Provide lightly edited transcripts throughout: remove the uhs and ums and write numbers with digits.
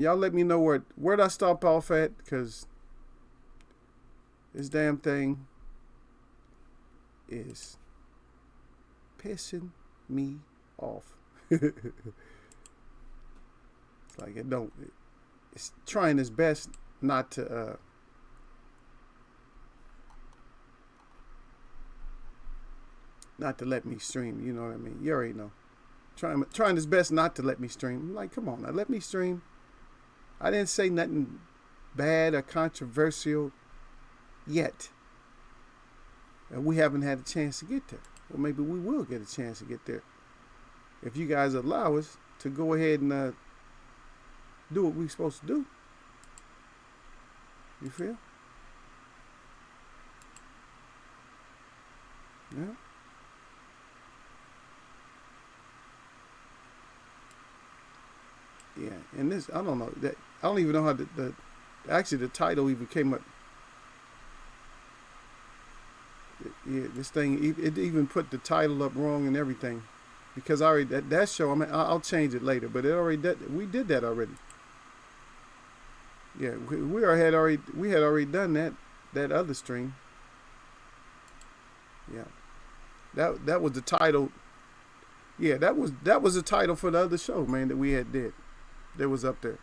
Y'all let me know where'd I stop off at, because this damn thing is pissing me off. It's like it's trying its best not to let me stream. You know what I mean? You already know. Trying its best not to let me stream. I'm like, come on, now let me stream. I didn't say nothing bad or controversial yet. And we haven't had a chance to get there. Well, maybe we will get a chance to get there if you guys allow us to go ahead and do what we're supposed to do. You feel? Yeah. Yeah. And this, I don't know. I don't even know how actually the title even came up. Yeah, this thing, it even put the title up wrong and everything. Because I already, that show, I mean, I'll change it later, but we did that already. Yeah, we had already done that other stream. Yeah. That was the title. Yeah, that was the title for the other show, man, that we had did. That was up there.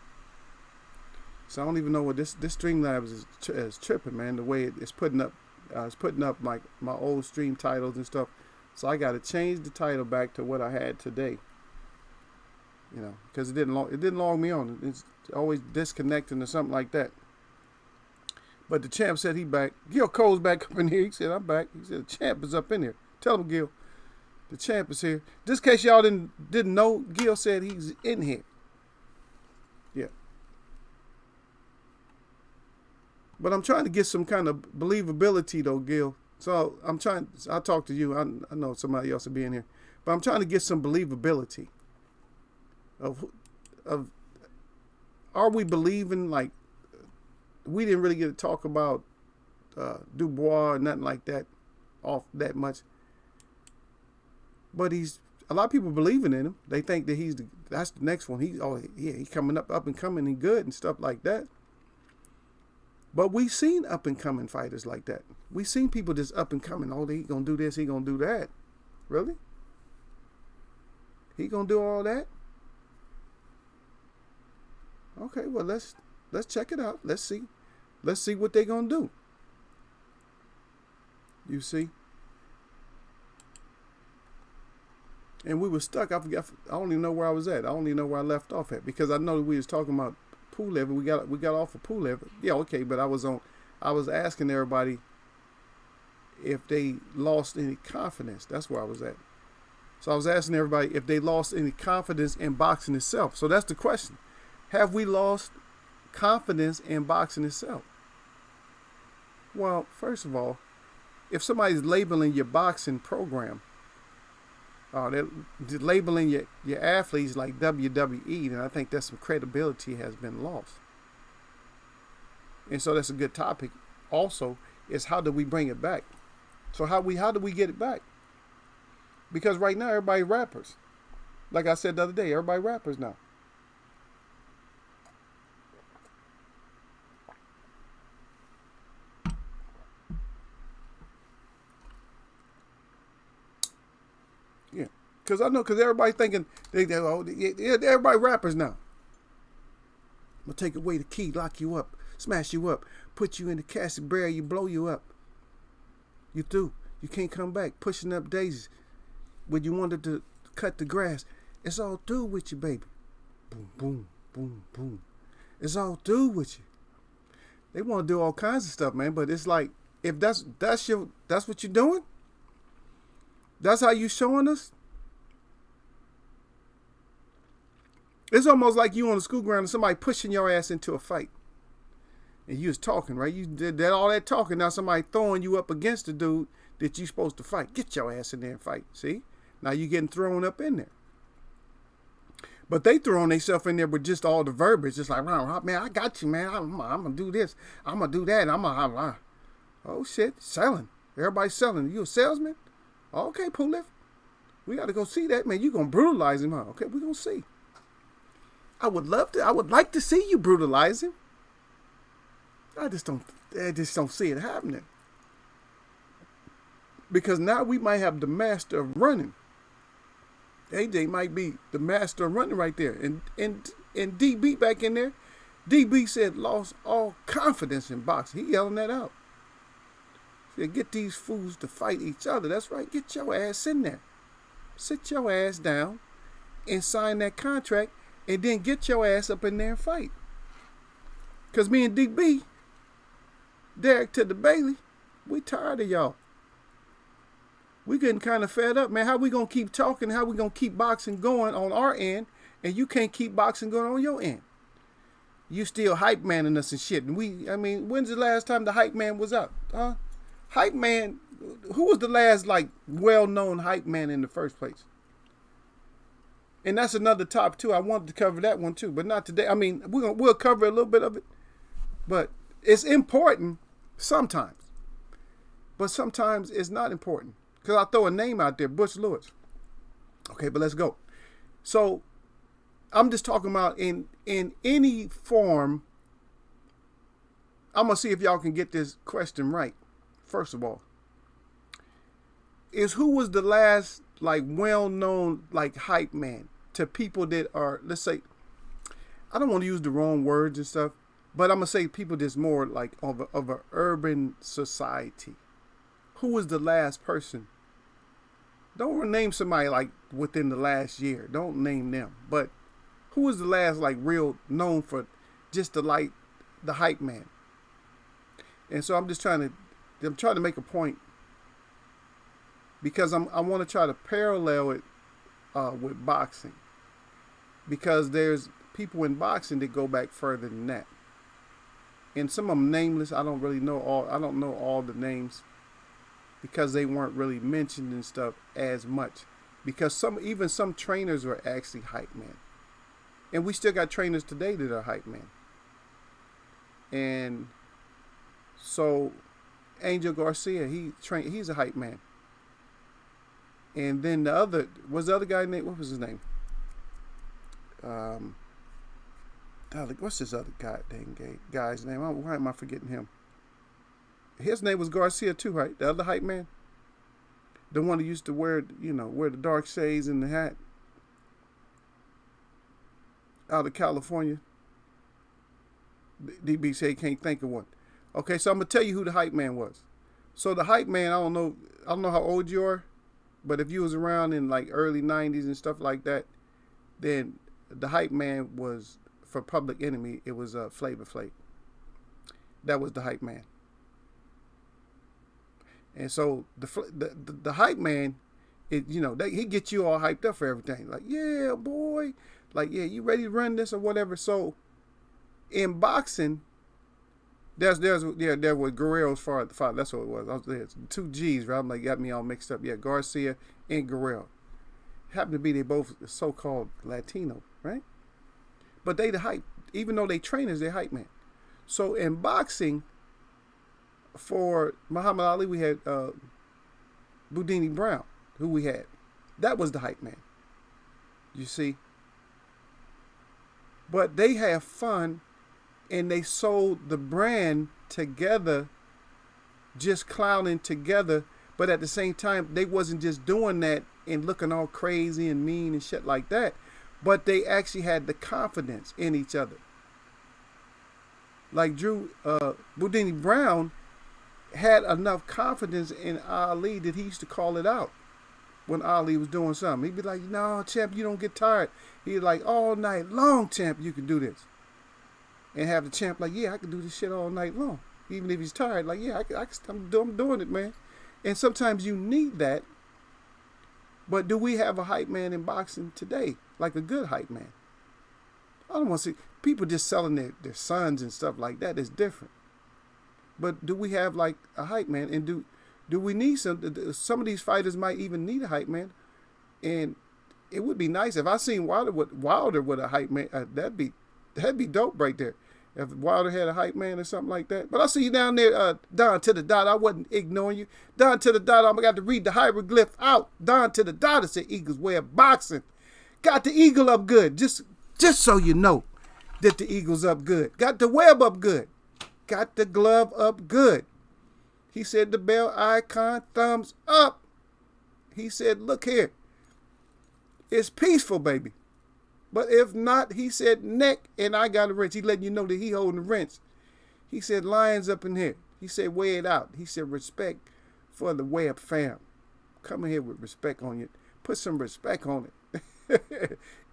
So I don't even know what this Streamlabs is tripping, man. The way it's putting up like my old stream titles and stuff. So I got to change the title back to what I had today. You know, because it didn't log me on. It's always disconnecting or something like that. But the champ said he back. Gil Cole's back up in here. He said, I'm back. He said, the champ is up in here. Tell him, Gil, the champ is here. Just in case y'all didn't know, Gil said he's in here. Yeah. But I'm trying to get some kind of believability, though, Gil. So I'll talk to you. I know somebody else will be in here. But I'm trying to get some believability of are we believing, like, we didn't really get to talk about Dubois or nothing like that off that much. But a lot of people believing in him. They think that that's the next one. He's coming up and coming and good and stuff like that. But we've seen up and coming fighters like that. We've seen people just up and coming. Oh, he gonna do this, he gonna do that. Really? He gonna do all that? Okay, well let's check it out. Let's see what they gonna do. You see? And we were stuck. I forgot. I don't even know where I was at. I don't even know where I left off at, because I know we was talking about Pulev. We got off of Pulev. Yeah, okay, but I was asking everybody if they lost any confidence. That's where I was at. So I was asking everybody if they lost any confidence in boxing itself. So that's the question. Have we lost confidence in boxing itself? Well, first of all, if somebody's labeling your boxing program, they're labeling your athletes like WWE, then I think that some credibility has been lost. And so that's a good topic. Also, is how do we bring it back? So how do we get it back? Because right now everybody rappers. Like I said the other day, everybody rappers now. Yeah, because everybody thinking everybody rappers now. I'm gonna take away the key, lock you up, smash you up, put you in the casket barrel, you blow you up. You through. You can't come back. Pushing up daisies. When you wanted to cut the grass, it's all through with you, baby. Boom, boom, boom, boom. It's all through with you. They want to do all kinds of stuff, man. But it's like, if that's what you're doing, that's how you showing us. It's almost like you on the school ground and somebody pushing your ass into a fight. And you was talking, right? You did all that talking. Now somebody throwing you up against the dude that you supposed to fight. Get your ass in there and fight. See? Now you getting thrown up in there. But they throwing themselves in there with just all the verbiage. Just like, man, I got you, man. I'm going to do this. I'm going to do that. Oh, shit. Selling. Everybody's selling. You a salesman? Okay, Pulev. We got to go see that, man. You going to brutalize him, huh? Okay, we going to see. I would like to see you brutalize him. I just don't see it happening. Because now we might have the master of running. AJ might be the master of running right there. And DB back in there, DB said lost all confidence in boxing. He yelling that out. He said, get these fools to fight each other. That's right. Get your ass in there. Sit your ass down and sign that contract, and then get your ass up in there and fight. Because me and DB, Derek to the Bailey, we tired of y'all. We getting kind of fed up, man. How we going to keep talking? How we going to keep boxing going on our end, and you can't keep boxing going on your end? You still hype manning us and shit. And when's the last time the hype man was up? Huh? Hype man, who was the last, like, well-known hype man in the first place? And that's another topic, too. I wanted to cover that one, too, but not today. I mean, we'll cover a little bit of it, but it's important sometimes. But sometimes it's not important. Because I'll throw a name out there, Bush Lewis. Okay, but let's go. So I'm just talking about in any form. I'm going to see if y'all can get this question right. First of all, is who was the last, like, well-known, like, hype man to people that are, let's say, I don't want to use the wrong words and stuff, but I'm going to say people that's more like of an urban society. Who was the last person? Don't name somebody like within the last year. Don't name them. But who was the last, like, real known for just the hype man? And so I'm trying to make a point, because I want to try to parallel it with boxing, because there's people in boxing that go back further than that, and some of them nameless. I don't know all the names, because they weren't really mentioned and stuff as much, because some trainers were actually hype men, and we still got trainers today that are hype men. And so Angel Garcia, he's a hype man. And then the other guy named, what was his name? What's this other guy's name? Why am I forgetting him? His name was Garcia too, right? The other hype man, the one who used to wear the dark shades and the hat, out of California. DB said he can't think of one. Okay, so I'm gonna tell you who the hype man was. So the hype man, I don't know how old you are, but if you was around in like early 90s and stuff like that, then the hype man was, for Public Enemy, it was Flavor Flav. That was the hype man. And so the hype man, he gets you all hyped up for everything. Like, yeah, boy, like, yeah, you ready to run this or whatever. So in boxing, there was Guerrero's father. That's what it was. There's 2 G's, right? I'm like, got me all mixed up. Yeah, Garcia and Guerrero. Happened to be they both so-called Latino, right? But they the hype. Even though they trainers, they're hype man. So in boxing, for Muhammad Ali, we had Boudini Brown, who we had. That was the hype man. You see? But they have fun, and they sold the brand together, just clowning together. But at the same time, they wasn't just doing that and looking all crazy and mean and shit like that. But they actually had the confidence in each other. Like Boudini Brown had enough confidence in Ali that he used to call it out when Ali was doing something. He'd be like, no, champ, you don't get tired. He'd like, all night long, champ, you can do this. And have the champ like, yeah, I can do this shit all night long. Even if he's tired, like, yeah, I'm doing it, man. And sometimes you need that. But do we have a hype man in boxing today? Like a good hype man? I don't want to see people just selling their sons and stuff like that. Is different. But do we have like a hype man? And do we need some of these fighters might even need a hype man? And it would be nice if I seen Wilder with a hype man. That'd be dope right there. If Wilder had a hype man or something like that. But I see you down there, Don to the dot. I wasn't ignoring you. Don to the dot, I'm got to read the hieroglyph out. Don to the dot, it said Eagles way of boxing. Got the eagle up good. Just Just so you know that the Eagles up good. Got the web up good. Got the glove up good. He said the bell icon, thumbs up. He said, look here. It's peaceful, baby. But if not, he said, neck, and I got a wrench. He letting you know that he holding the wrench. He said, lions up in here. He said, weigh it out. He said, respect for the web fam. Come in here with respect on you. Put some respect on it.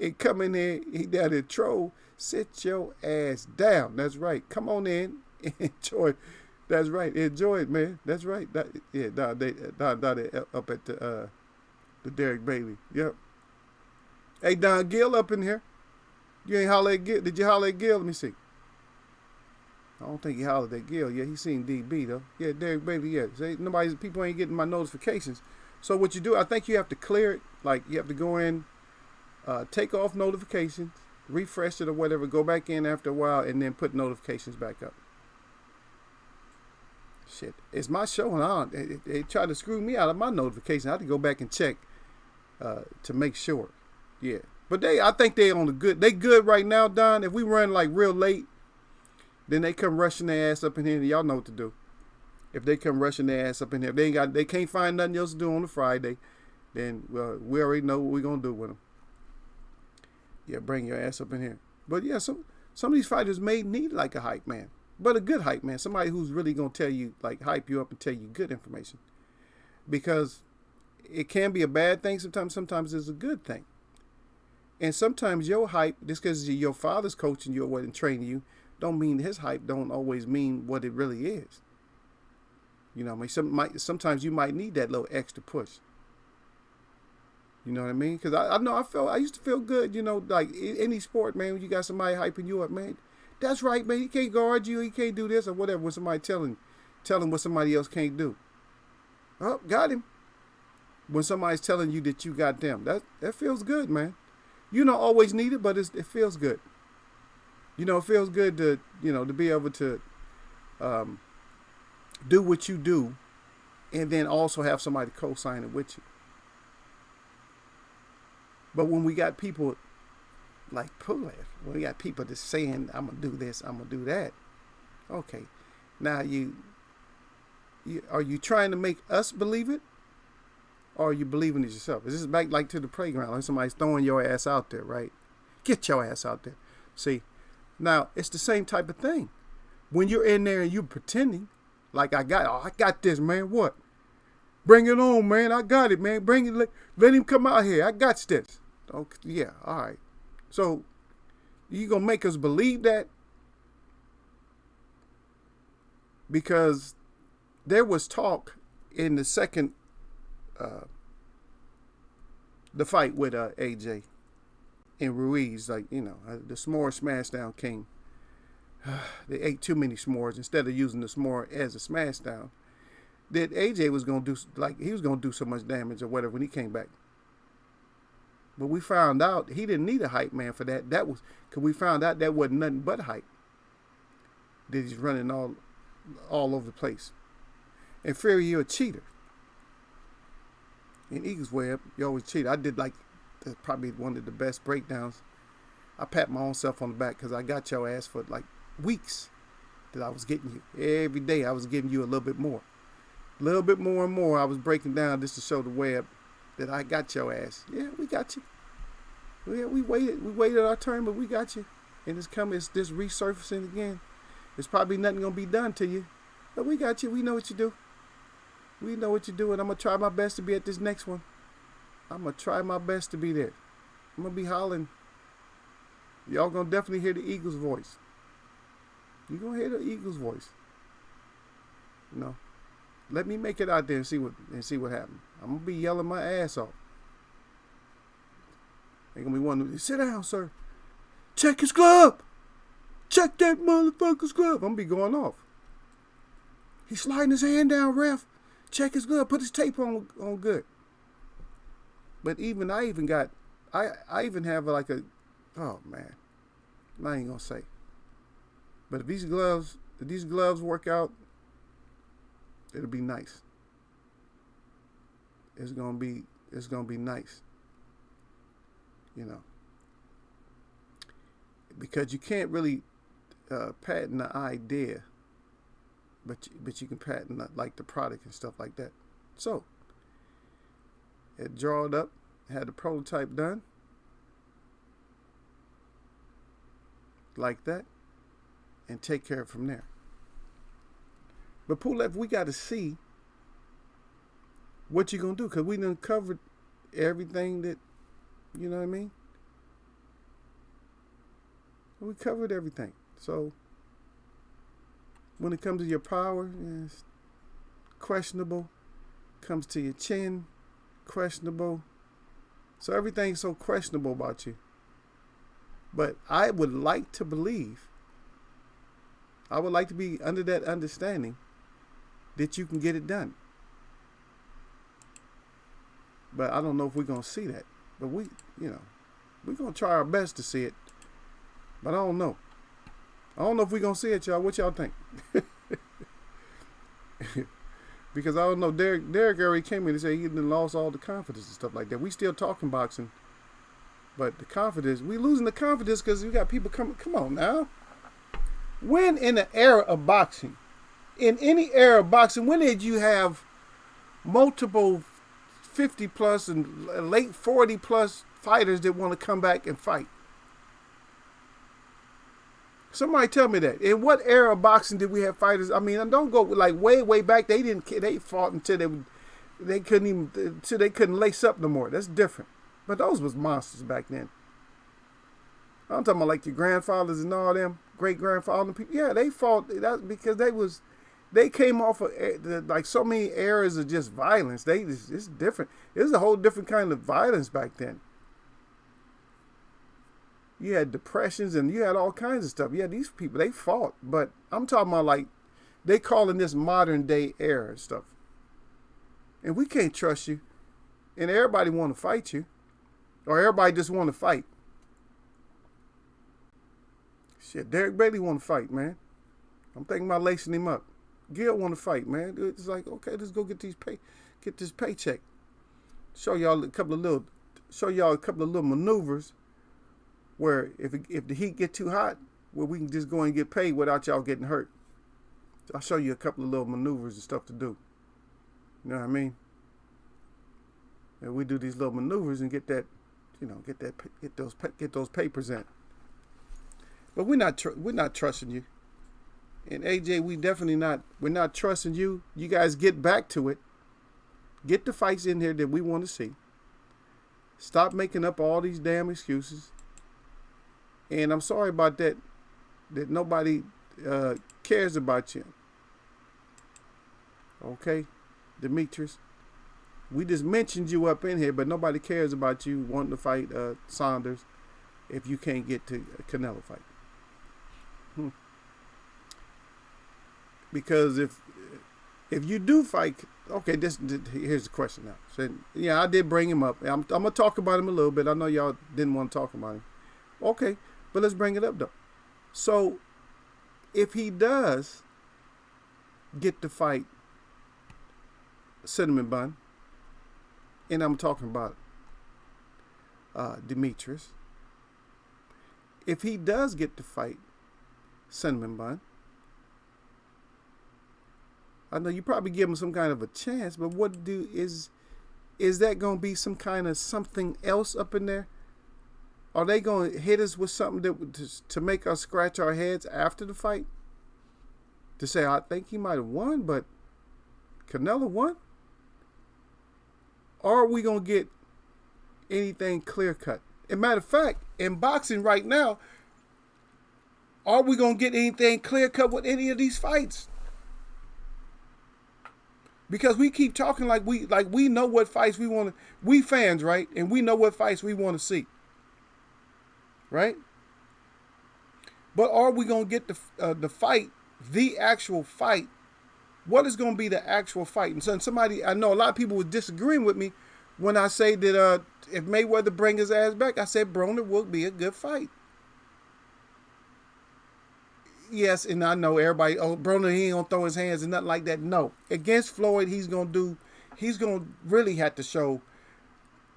And come in here, he down there troll. Sit your ass down. That's right. Come on in. Enjoy. That's right. Enjoy it, man. That's right. They up at the Derek Bailey. Yep. Hey, Don Gill up in here. You ain't holler at Gill. Did you holler at Gill? Let me see. I don't think he hollered at Gill. Yeah, he seen DB though. Yeah, Derek Bailey. Yeah. Say, people ain't getting my notifications. So what you do, I think you have to clear it. Like you have to go in, take off notifications, refresh it or whatever, go back in after a while, and then put notifications back up. Shit, it's my show, and they try to screw me out of my notification. I have to go back and check to make sure. Yeah, but I think they on the good. They good right now, Don. If we run like real late, then they come rushing their ass up in here, and y'all know what to do. If they come rushing their ass up in here, if they can't find nothing else to do on a Friday, then we already know what we're gonna do with them. Yeah, bring your ass up in here. But yeah, some of these fighters may need like a hype man. But a good hype man, somebody who's really going to tell you, like hype you up and tell you good information. Because it can be a bad thing sometimes it's a good thing. And sometimes your hype, just because your father's coaching you or training you, don't mean his hype don't always mean what it really is. You know what I mean? Sometimes you might need that little extra push. You know what I mean? Because I know I used to feel good, you know, like any sport, man, when you got somebody hyping you up, man. That's right, man. He can't guard you. He can't do this or whatever. When somebody tell him what somebody else can't do. Oh, got him. When somebody's telling you that you got them, that feels good, man. You don't always need it, but it feels good. You know, it feels good to be able to do what you do, and then also have somebody co-sign it with you. But when we got people like Pulev, when we got people just saying, I'm going to do this, I'm going to do that. Okay. Now are you trying to make us believe it? Or are you believing it yourself? Is this back like to the playground? Like somebody's throwing your ass out there, right? Get your ass out there. See, now it's the same type of thing. When you're in there and you're pretending, like I got this, man. What? Bring it on, man. I got it, man. Bring it. Let him come out here. I got this. Okay, yeah, all right. So, you going to make us believe that? Because there was talk in the second, the fight with AJ and Ruiz, like, you know, the s'more smashdown king. They ate too many s'mores instead of using the s'more as a smashdown. That AJ was going to do, like, he was going to do so much damage or whatever when he came back. But we found out he didn't need a hype man for that. That was because we found out that wasn't nothing but hype. That he's running all over the place. And Fury, you're a cheater. In Eagles Web, you always cheat. I did probably one of the best breakdowns. I pat my own self on the back because I got your ass for like weeks that I was getting you. Every day I was giving you a little bit more. A little bit more and more I was breaking down just to show the web that I got your ass. Yeah, we got you. Yeah, we waited our turn, but we got you. And it's this resurfacing again. There's probably nothing gonna be done to you. But we got you. We know what you do. We know what you do, and I'm gonna try my best to be at this next one. I'm gonna try my best to be there. I'm gonna be hollering. Y'all gonna definitely hear the Eagles' voice. You're gonna hear the Eagles' voice. You know. Let me make it out there and see what happens. I'm gonna be yelling my ass off. Ain't gonna be one. Sit down, sir. Check his glove. Check that motherfucker's glove. I'm gonna be going off. He's sliding his hand down, ref. Check his glove. Put his tape on good. But I even have like a, oh man, I ain't gonna say. But if these gloves work out, it'll be nice. It's gonna be nice. You know. because you can't really patent the idea, but you can patent like the product and stuff like that. So it draw it up, had the prototype done like that, and take care of it from there. But Pulef, we got to see what you gonna do, because we done covered everything that, you know what I mean? We covered everything. So when it comes to your power, it's questionable. Comes to your chin, questionable. So everything's so questionable about you. But I would like to believe, I would like to be under that understanding that you can get it done. But I don't know if we're going to see that. But we're going to try our best to see it. But I don't know. I don't know if we're going to see it, y'all. What y'all think? Because I don't know. Derek already came in and said he done lost all the confidence and stuff like that. We still talking boxing. But the confidence, we losing the confidence because we got people coming. Come on now. When in the era of boxing, in any era of boxing, when did you have multiple 50 plus and late 40 plus fighters that want to come back and fight? Somebody tell me that. In what era of boxing did we have fighters? I mean, don't go like way back. They fought until they couldn't lace up no more. That's different. But those was monsters back then. I'm talking about like your grandfathers and all them, great grandfathers. People. Yeah, they fought that because they came off of like so many eras of just violence. It's different. It was a whole different kind of violence back then. You had depressions and you had all kinds of stuff. Yeah, these people, they fought. But I'm talking about like, they calling this modern day era and stuff. And we can't trust you. And everybody want to fight you. Or everybody just want to fight. Shit, Derek Bailey want to fight, man. I'm thinking about lacing him up. Gil want to fight, man. It's like, okay, let's go get this paycheck. Show y'all a couple of little maneuvers where if the heat get too hot, where we can just go and get paid without y'all getting hurt. I'll show you a couple of little maneuvers and stuff to do. You know what I mean? And we do these little maneuvers and get those papers in. But we're not trusting you. And AJ, we're not trusting you. You guys get back to it. Get the fights in here that we want to see. Stop making up all these damn excuses. And I'm sorry about that nobody cares about you. Okay, Demetrius. We just mentioned you up in here, but nobody cares about you wanting to fight Saunders if you can't get to a Canelo fight. Because if you do fight, okay, here's the question now. So, yeah, I did bring him up. I'm going to talk about him a little bit. I know y'all didn't want to talk about him. Okay, but let's bring it up, though. So, if he does get to fight Cinnamon Bun, and I'm talking about Demetrius, if he does get to fight Cinnamon Bun, I know you probably give him some kind of a chance, but is that going to be some kind of something else up in there? Are they going to hit us with something to make us scratch our heads after the fight? To say, I think he might have won, but Canelo won? Or are we going to get anything clear-cut? As a matter of fact, in boxing right now, are we going to get anything clear-cut with any of these fights? Because we keep talking like we know what fights we want to. We fans, right? And we know what fights we want to see. Right? But are we going to get the fight, the actual fight? What is going to be the actual fight? And so I know a lot of people were disagreeing with me when I say that if Mayweather bring his ass back, I said Broner will be a good fight. Yes, and I know everybody, Broner, he ain't going to throw his hands and nothing like that. No. Against Floyd, he's going to really have to show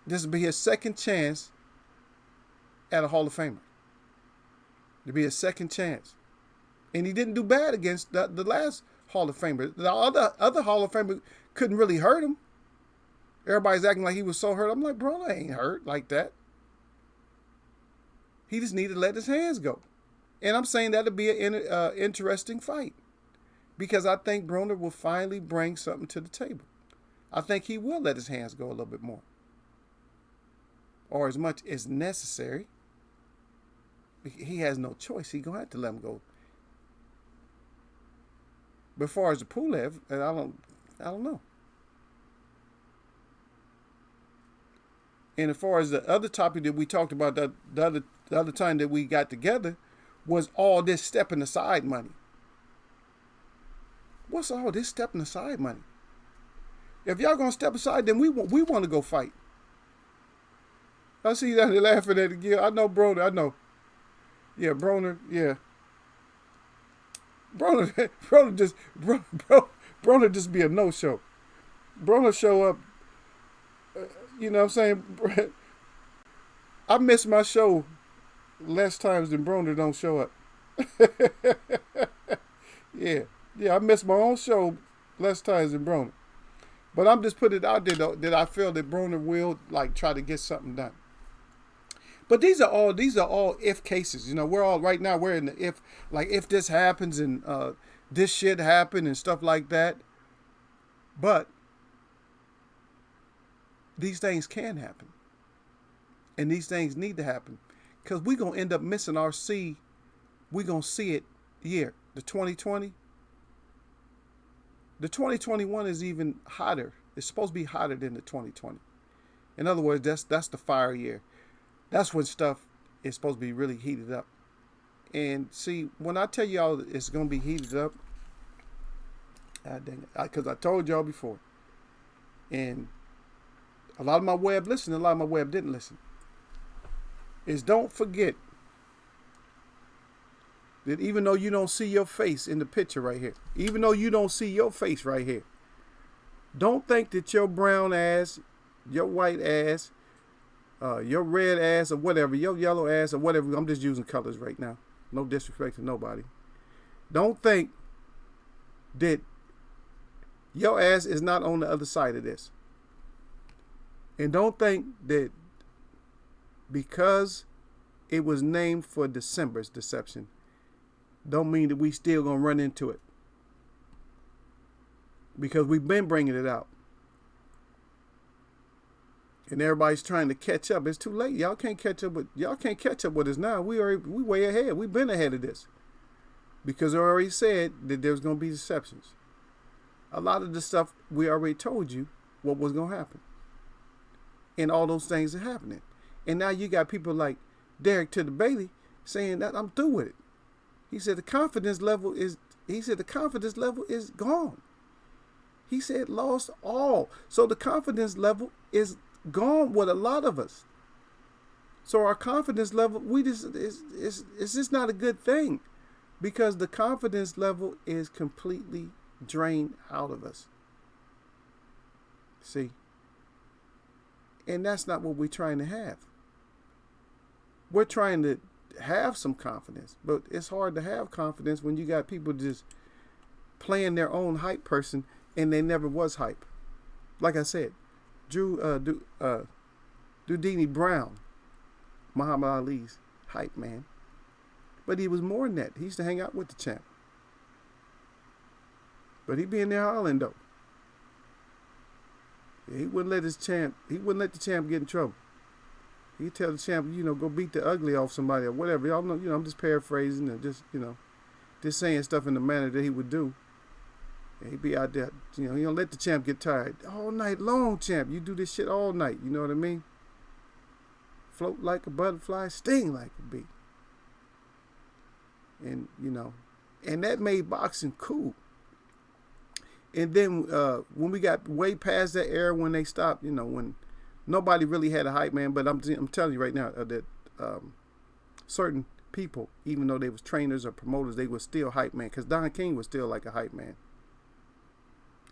this will be his second chance at a Hall of Famer. to be a second chance. And he didn't do bad against the last Hall of Famer. The other Hall of Famer couldn't really hurt him. Everybody's acting like he was so hurt. I'm like, bro, I ain't hurt like that. He just needed to let his hands go. And I'm saying that'll be an interesting fight. Because I think Broner will finally bring something to the table. I think he will let his hands go a little bit more. Or as much as necessary. He has no choice. He's going to have to let him go. But as far as the Pulev, I don't know. And as far as the other topic that we talked about the other time that we got together was all this stepping aside money. What's all this stepping aside money? If y'all gonna step aside, then we want to go fight. I see that they're laughing at it again. I know Broner. I know. Yeah, Broner. Yeah. Broner just be a no-show. Broner show up. You know what I'm saying? I miss my show less times than Broner don't show up. Yeah, I miss my own show less times than Broner. But I'm just putting it out there though, that I feel that Broner will like try to get something done. But these are all if cases. You know, we're in the if this happens and this shit happen and stuff like that. But these things can happen. And these things need to happen. Because we're going to end up missing our C. We're going to see it year. The 2020. The 2021 is even hotter. It's supposed to be hotter than the 2020. In other words, that's the fire year. That's when stuff is supposed to be really heated up. And see, when I tell y'all it's going to be heated up, because I told y'all before. And a lot of my web listened, a lot of my web didn't listen. Is don't forget that even though you don't see your face in the picture right here, even though you don't see your face right here, don't think that your brown ass, your white ass, your red ass or whatever, your yellow ass or whatever, I'm just using colors right now. No disrespect to nobody. Don't think that your ass is not on the other side of this. And don't think that because it was named for December's deception, don't mean that we still gonna run into it. Because we've been bringing it out. And everybody's trying to catch up. It's too late. Y'all can't catch up with us now. We way ahead. We've been ahead of this. Because I already said that there's gonna be deceptions. A lot of the stuff we already told you what was gonna happen. And all those things are happening. And now you got people like Derek to the Bailey saying that I'm through with it. He said the confidence level is gone. He said lost all. So the confidence level is gone with a lot of us. So our confidence level, it's just not a good thing. Because the confidence level is completely drained out of us. See? And that's not what we're trying to have. We're trying to have some confidence, but it's hard to have confidence when you got people just playing their own hype person and they never was hype. Like I said, Dudini Brown, Muhammad Ali's hype man. But he was more than that. He used to hang out with the champ. But he be in there hollering though. He wouldn't let the champ get in trouble. He'd tell the champ, go beat the ugly off somebody or whatever. Y'all know, I'm just paraphrasing and just saying stuff in the manner that he would do. And he'd be out there, he don't let the champ get tired. All night long, champ. You do this shit all night. You know what I mean? Float like a butterfly, sting like a bee. And, and that made boxing cool. And then when we got way past that era, when they stopped, when nobody really had a hype man, but I'm telling you right now that certain people, even though they was trainers or promoters, they were still hype man. Because Don King was still like a hype man.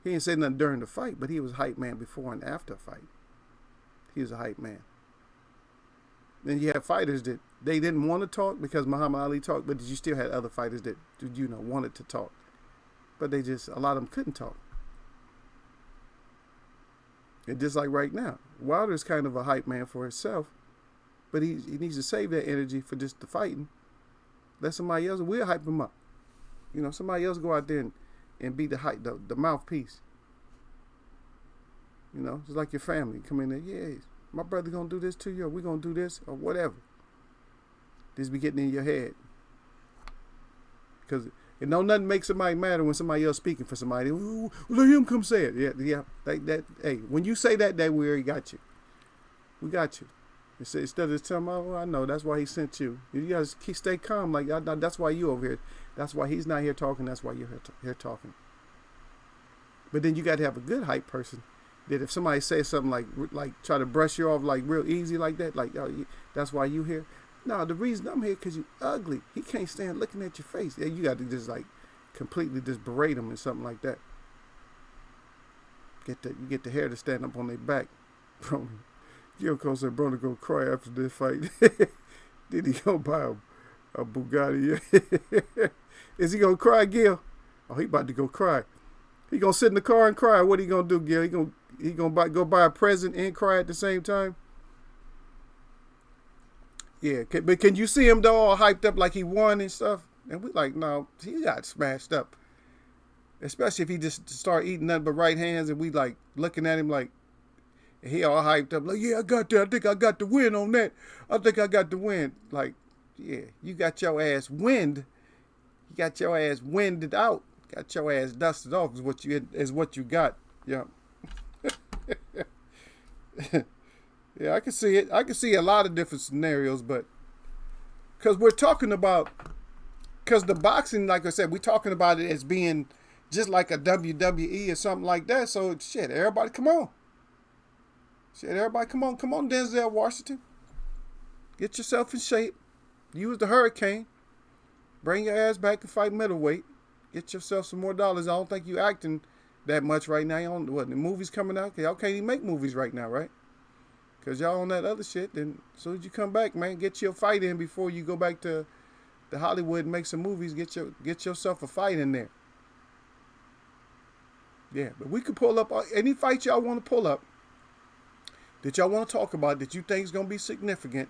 He didn't say nothing during the fight, but he was hype man before and after fight. He was a hype man. Then you have fighters that they didn't want to talk because Muhammad Ali talked, but you still had other fighters that wanted to talk, but they just a lot of them couldn't talk. And just like right now, Wilder's kind of a hype man for himself, but he needs to save that energy for just the fighting. Let somebody else, we'll hype him up. Somebody else go out there and be the mouthpiece. It's like your family come in there. Yeah, my brother gonna do this to you, or we gonna do this, or whatever. This be getting in your head, because nothing makes somebody matter when somebody else speaking for somebody. Ooh, let him come say it. Yeah. Hey, when you say that we already got you. We got you. Instead of telling them, I know that's why he sent you. You guys stay calm. Like that's why you over here. That's why he's not here talking. That's why you're here talking. But then you got to have a good hype person. That if somebody says something like try to brush you off like real easy like that, like that's why you here. No, the reason I'm here because you ugly. He can't stand looking at your face. Yeah, you got to just like completely just berate him or something like that. You get the hair to stand up on their back. Bro, Gil Cole said, "Bro, to go cry after this fight." Then he go buy a Bugatti. Is he gonna cry, Gil? Oh, he about to go cry. He gonna sit in the car and cry. What he gonna do, Gil? He gonna go buy a present and cry at the same time? Yeah, but can you see him though, all hyped up like he won and stuff? And we like, no, he got smashed up. Especially if he just start eating nothing but right hands, and we like looking at him like he all hyped up, like, yeah, I got that. I think I got the win on that. I think I got the win. Like, yeah, you got your ass winded. You got your ass winded out. Got your ass dusted off is what you got. Yeah. Yeah, I can see it. I can see a lot of different scenarios, but because we're talking about, because the boxing, like I said, we're talking about it as being just like a WWE or something like that. So shit, everybody come on. Come on, Denzel Washington. Get yourself in shape. Use the hurricane. Bring your ass back and fight middleweight. Get yourself some more dollars. I don't think you acting that much right now. The movies coming out? Y'all can't even make movies right now, right? Because y'all on that other shit. Then as soon as you come back, man, get your fight in before you go back to Hollywood and make some movies. Get yourself a fight in there. Yeah, but we could pull up any fight y'all want to pull up that y'all want to talk about that you think is going to be significant.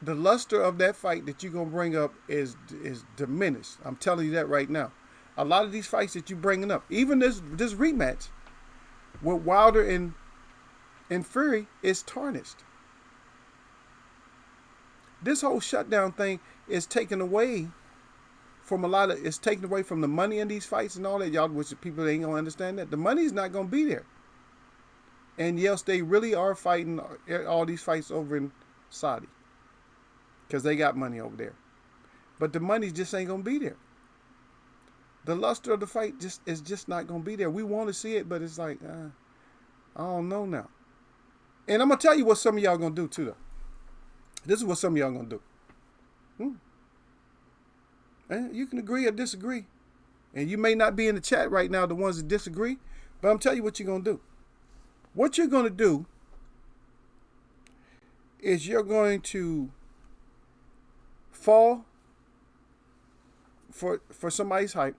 The luster of that fight that you're going to bring up is diminished. I'm telling you that right now. A lot of these fights that you're bringing up, even this rematch with Wilder and Fury, is tarnished. This whole shutdown thing is taken away from it's taken away from the money in these fights and all that. Y'all, which people ain't going to understand that. The money's not going to be there. And yes, they really are fighting all these fights over in Saudi, because they got money over there. But the money just ain't going to be there. The luster of the fight is just not going to be there. We want to see it, but it's like, I don't know now. And I'm going to tell you what some of y'all going to do too, though. This is what some of y'all going to do. And you can agree or disagree. And you may not be in the chat right now, the ones that disagree, but I'm telling you what you're going to do. What you're going to do is you're going to fall for somebody's hype,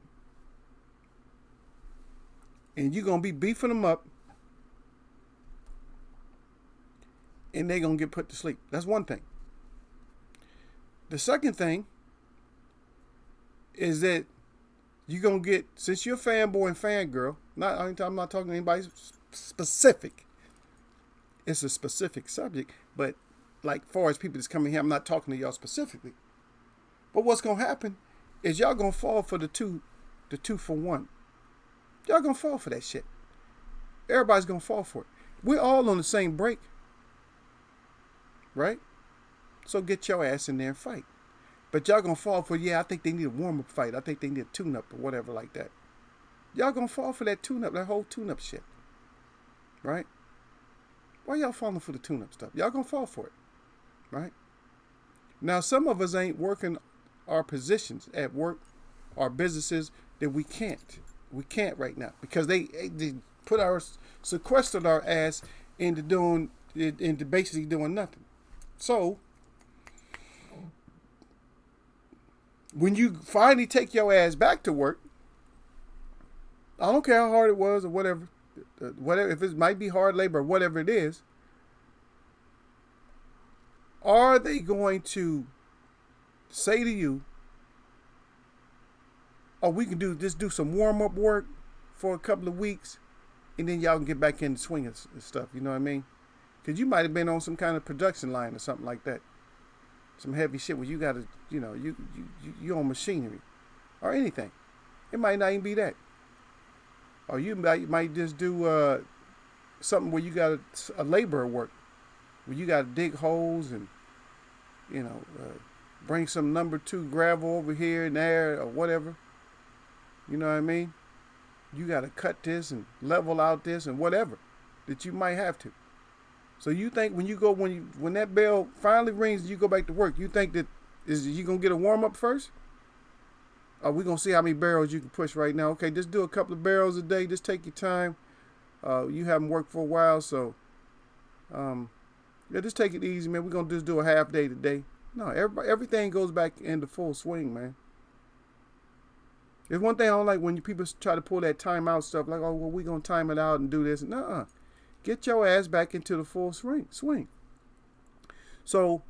and you're going to be beefing them up, and they're going to get put to sleep. That's one thing. The second thing is that you're going to get, since you're a fanboy and fangirl, I'm not talking to anybody specific. It's a specific subject, but like far as people that's coming here, I'm not talking to y'all specifically. But what's going to happen is y'all going to fall for the two for one. Y'all going to fall for that shit. Everybody's going to fall for it. We're all on the same break. Right? So get your ass in there and fight. But y'all going to fall for, I think they need a warm-up fight. I think they need a tune-up or whatever like that. Y'all going to fall for that tune-up, that whole tune-up shit. Right? Why y'all falling for the tune-up stuff? Y'all going to fall for it. Right? Now, some of us ain't working our positions at work, our businesses, that we can't. We can't right now because they sequestered our ass into basically doing nothing. So when you finally take your ass back to work, I don't care how hard it was or whatever, whatever, if it might be hard labor or whatever it is, are they going to say to you, oh, we can do some warm up work for a couple of weeks, and then y'all can get back in the swing and stuff. You know what I mean? Because you might have been on some kind of production line or something like that, some heavy shit where you got to, you on machinery or anything. It might not even be that. Or you might just do something where you got a laborer work, where you got to dig holes and, bring some number 2 gravel over here and there or whatever. You know what I mean? You got to cut this and level out this and whatever that you might have to. So you think when that bell finally rings and you go back to work, you think that you going to get a warm up first? Or we going to see how many barrels you can push right now? Okay, just do a couple of barrels a day. Just take your time. You haven't worked for a while, so just take it easy, man. We're going to just do a half day today. No, everything goes back into full swing, man. There's one thing I don't like when people try to pull that timeout stuff, like, oh, well, we're going to time it out and do this. Nuh-uh. Get your ass back into the full swing. So,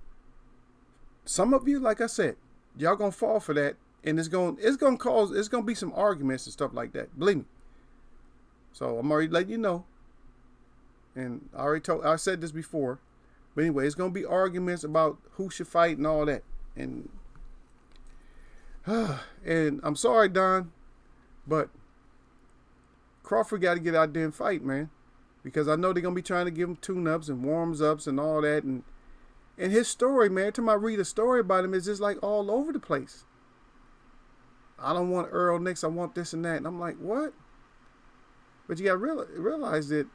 some of you, like I said, y'all going to fall for that, and it's going to be some arguments and stuff like that. Believe me. So, I'm already letting you know. And I said this before. But anyway, it's going to be arguments about who should fight and all that. And I'm sorry, Don, but Crawford got to get out there and fight, man. Because I know they're going to be trying to give him tune-ups and warms-ups and all that. And his story, man, every time I read a story about him, it's just like all over the place. I don't want Earl next, I want this and that. And I'm like, what? But you got to realize that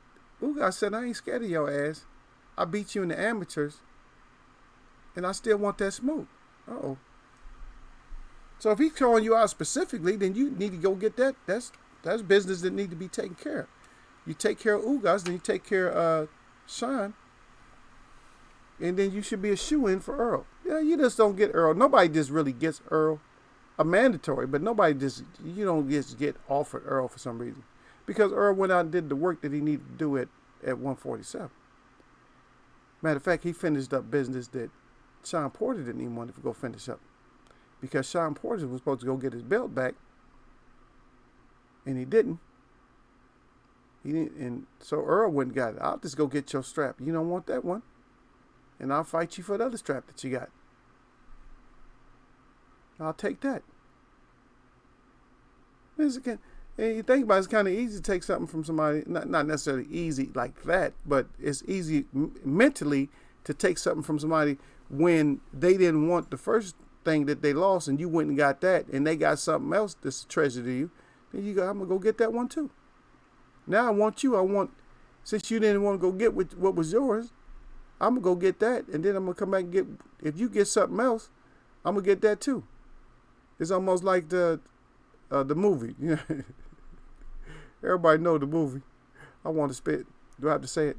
Ugas said, I ain't scared of your ass. I beat you in the amateurs, and I still want that smoke. Uh-oh. So if he's calling you out specifically, then you need to go get that. That's business that need to be taken care of. You take care of Ugas, then you take care of Sean, and then you should be a shoo-in for Earl. Yeah, you just don't get Earl. Nobody just really gets Earl a mandatory, but you don't just get offered Earl for some reason. Because Earl went out and did the work that he needed to do at 147. Matter of fact, he finished up business that Sean Porter didn't even want to go finish up. Because Sean Porter was supposed to go get his belt back, and he didn't. And so Earl went and got it. I'll just go get your strap. You don't want that one, and I'll fight you for the other strap that you got. I'll take that. And you think about it, it's kind of easy to take something from somebody, not necessarily easy like that, but it's easy mentally to take something from somebody when they didn't want the first thing that they lost and you went and got that and they got something else that's a treasure to you. Then you go, I'm going to go get that one too. Now since you didn't want to go get what was yours, I'm going to go get that, and then I'm going to come back and get, if you get something else, I'm going to get that too. It's almost like the movie. You know? Everybody know the movie. I want to spend, do I have to say it?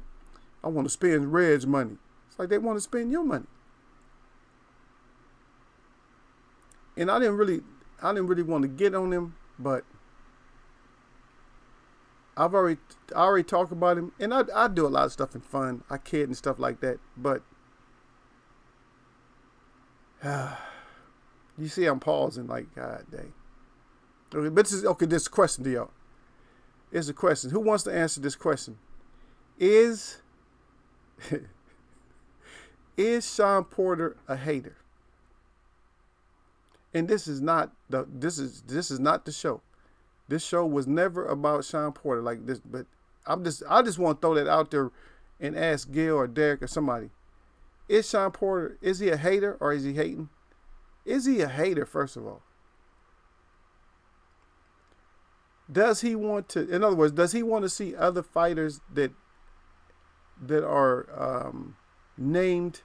I want to spend Red's money. It's like they want to spend your money. And I didn't really want to get on him, but I already talked about him, and I do a lot of stuff in fun. I kid and stuff like that, but you see I'm pausing like, God dang. Okay, but this is a question to y'all. It's a question. Who wants to answer this question? Is Sean Porter a hater? And this is not the show. This show was never about Sean Porter like this, but I just want to throw that out there and ask Gil or Derek or somebody. Is Sean Porter, is he a hater or is he hating? Is he a hater, first of all? Does he want to, in other words, does he want to see other fighters that are named?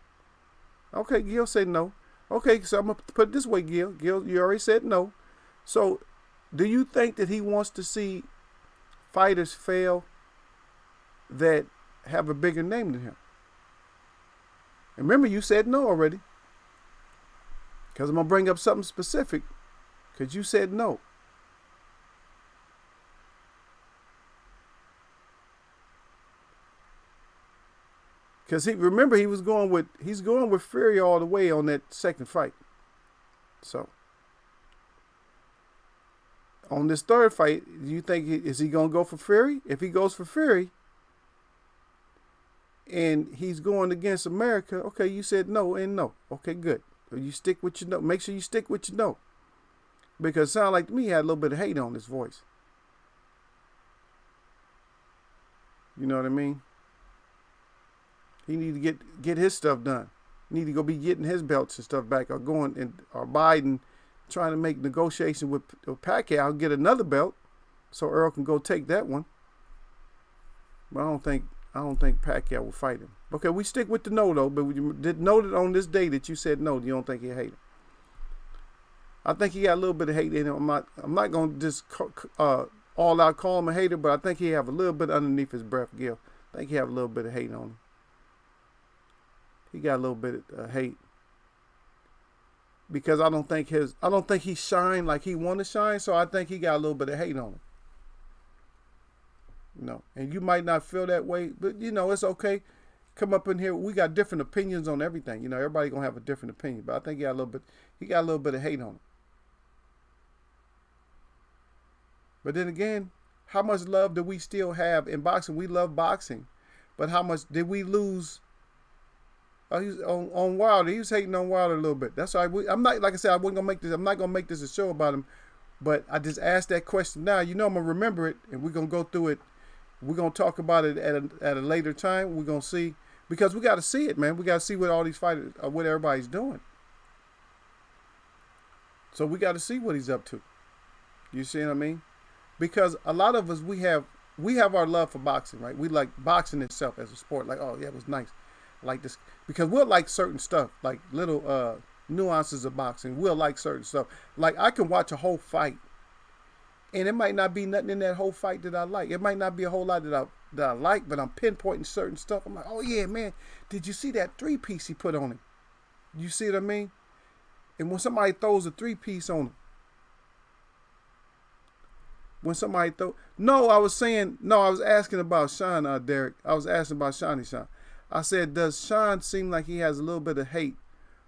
Okay, Gil said no. Okay, so I'm going to put it this way, Gil. Gil, you already said no. So do you think that he wants to see fighters fail that have a bigger name than him? And remember, you said no already. Because I'm going to bring up something specific. Because you said no. Because remember, he's going with Fury all the way on that second fight. So, on this third fight, do you think, is he going to go for Fury? If he goes for Fury, and he's going against America, okay, you said no and no. Okay, good. So you stick with your no. Make sure you stick with your no. Because it sounded like to me he had a little bit of hate on his voice. You know what I mean? He need to get his stuff done. He need to go be getting his belts and stuff back, or Biden trying to make negotiation with Pacquiao, get another belt, so Earl can go take that one. But I don't think Pacquiao will fight him. Okay, we stick with the no though. But we did note it on this day that you said no. You don't think he hate him. I think he got a little bit of hate in him. I'm not gonna just all out call him a hater, but I think he have a little bit underneath his breath, Gil. I think he have a little bit of hate on him. He got a little bit of hate because I don't think he shined like he want to shine. So I think he got a little bit of hate on him. You know, and you might not feel that way, but you know, it's okay. Come up in here. We got different opinions on everything. You know, everybody gonna have a different opinion, but I think he got a little bit of hate on him. But then again, how much love do we still have in boxing? We love boxing, but how much did we lose? He's on Wilder. He was hating on Wilder a little bit. That's why I'm not, like I said, I'm not gonna make this a show about him. But I just asked that question now. You know, I'm gonna remember it, and we're gonna go through it. We're gonna talk about it at a later time. We're gonna see, because we got to see it, man. We got to see what all these fighters, what everybody's doing. So we got to see what he's up to. You see what I mean? Because a lot of us, we have our love for boxing, right? We like boxing itself as a sport. Like, oh yeah, it was nice. Like this, because we'll like certain stuff, like little nuances of boxing. We'll like certain stuff. Like I can watch a whole fight, and it might not be nothing in that whole fight that I like. It might not be a whole lot that I like, but I'm pinpointing certain stuff. I'm like, oh yeah, man, did you see that 3-piece he put on him? You see what I mean? And when somebody throws a 3-piece on him, I was asking about Sean, Derek. I was asking about Sean. I said, does Sean seem like he has a little bit of hate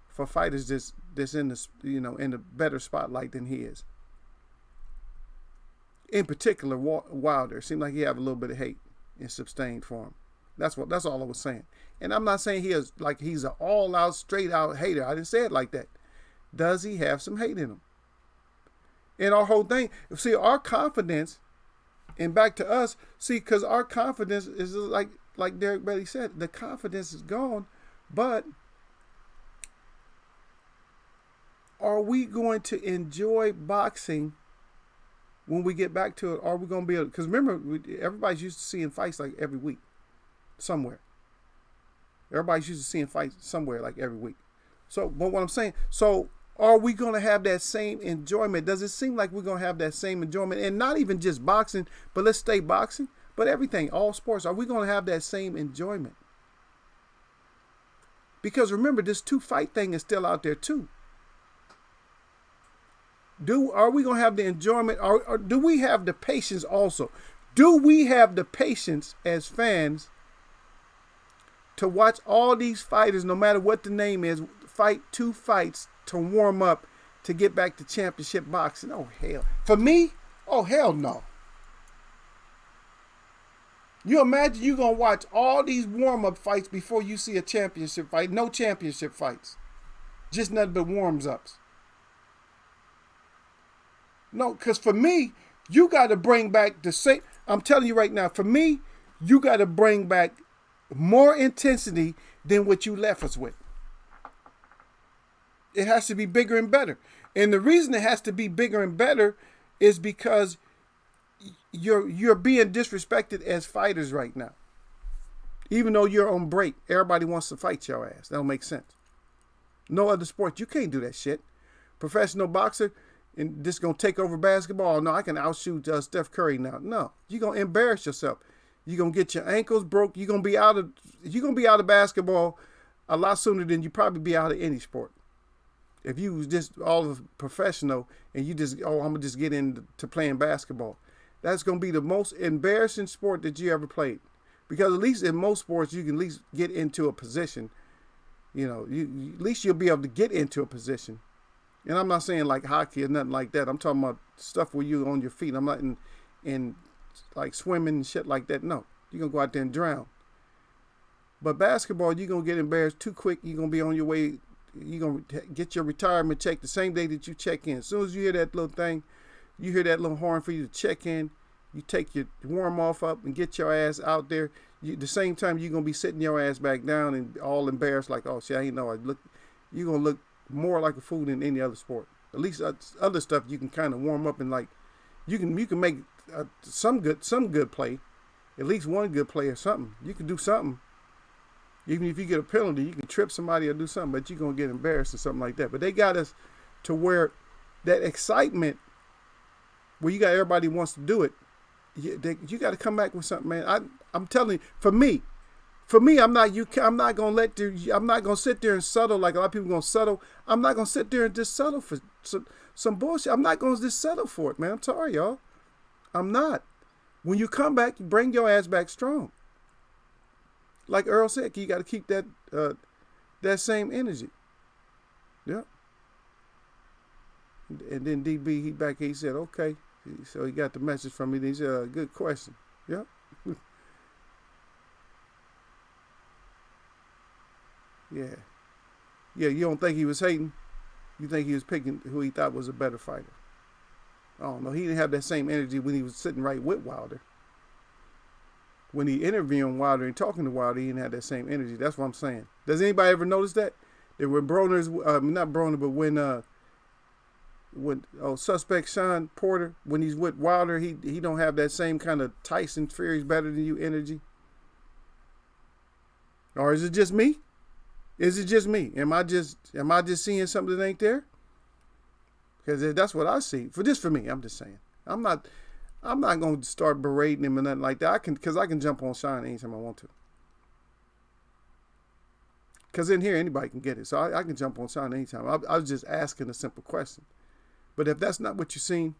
for fighters that's in the, you know, in the better spotlight than he is? In particular, Wilder seemed like he have a little bit of hate and sustained for him. That's all I was saying. And I'm not saying he's an all out, straight out hater. I didn't say it like that. Does he have some hate in him? And our whole thing, see, our confidence, and back to us, see, because our confidence is like Derek Bailey said, the confidence is gone, but are we going to enjoy boxing when we get back to it? Are we going to be able, because remember, everybody's used to seeing fights like every week, somewhere. Everybody's used to seeing fights somewhere like every week. So, but what I'm saying, so are we going to have that same enjoyment? Does it seem like we're going to have that same enjoyment? And not even just boxing, but let's stay boxing. But everything, all sports, are we going to have that same enjoyment? Because remember, this 2-fight thing is still out there too. Are we going to have the enjoyment, or do we have the patience also? Do we have the patience as fans to watch all these fighters, no matter what the name is, fight 2 fights to warm up to get back to championship boxing? Oh, hell. For me, oh, hell no. You imagine you going to watch all these warm-up fights before you see a championship fight. No championship fights. Just nothing but warms-ups. No, because for me, you got to bring back the same. I'm telling you right now, for me, you got to bring back more intensity than what you left us with. It has to be bigger and better. And the reason it has to be bigger and better is because you're being disrespected as fighters right now. Even though you're on break, everybody wants to fight your ass. That don't make sense. No other sport, you can't do that shit. Professional boxer, and just gonna take over basketball. No, I can outshoot Steph Curry now. No, you're gonna embarrass yourself. You're gonna get your ankles broke. You're gonna be out of basketball a lot sooner than you probably be out of any sport. If you was just all professional and you just, oh, I'm gonna just get into playing basketball, that's gonna be the most embarrassing sport that you ever played. Because at least in most sports you can at least get into a position. You know, at least you'll be able to get into a position. And I'm not saying like hockey or nothing like that. I'm talking about stuff where you're on your feet. I'm not in like swimming and shit like that. No, you're gonna go out there and drown. But basketball, you're gonna get embarrassed too quick. You're gonna be on your way. You're going to get your retirement check the same day that you check in. As soon as you hear that little thing, you hear that little horn for you to check in, you take your warm off up and get your ass out there. The same time, you're going to be sitting your ass back down and all embarrassed like, oh, shit, I ain't know. You're going to look more like a fool than any other sport. At least other stuff you can kind of warm up and like, you can make some good play, at least one good play or something. You can do something. Even if you get a penalty, you can trip somebody or do something, but you're going to get embarrassed or something like that. But they got us to where that excitement, where you got everybody wants to do it, you got to come back with something, man. I'm telling you, for me, I'm not going to sit there and settle like a lot of people going to settle. I'm not going to sit there and just settle for some bullshit. I'm not going to just settle for it, man. I'm sorry, y'all. I'm not. When you come back, you bring your ass back strong. Like Earl said, you got to keep that same energy. Yeah. And then DB, he said, okay. So he got the message from me. He said, good question. Yeah. Yeah. Yeah, you don't think he was hating? You think he was picking who he thought was a better fighter? I don't know. He didn't have that same energy when he was sitting right with Wilder. When he interviewing Wilder and talking to Wilder, he didn't have that same energy. That's what I'm saying. Does anybody ever notice that? That when Broner's, not Broner, but when suspect Sean Porter, when he's with Wilder, he don't have that same kind of Tyson Fury's better than you energy? Or is it just me? Is it just me? Am I just seeing something that ain't there? Because that's what I see. For me, I'm just saying. I'm not going to start berating him or nothing like that. Because I can jump on Sean anytime I want to. Because in here, anybody can get it. So I can jump on Sean anytime. I was just asking a simple question. But if that's not what you've seen,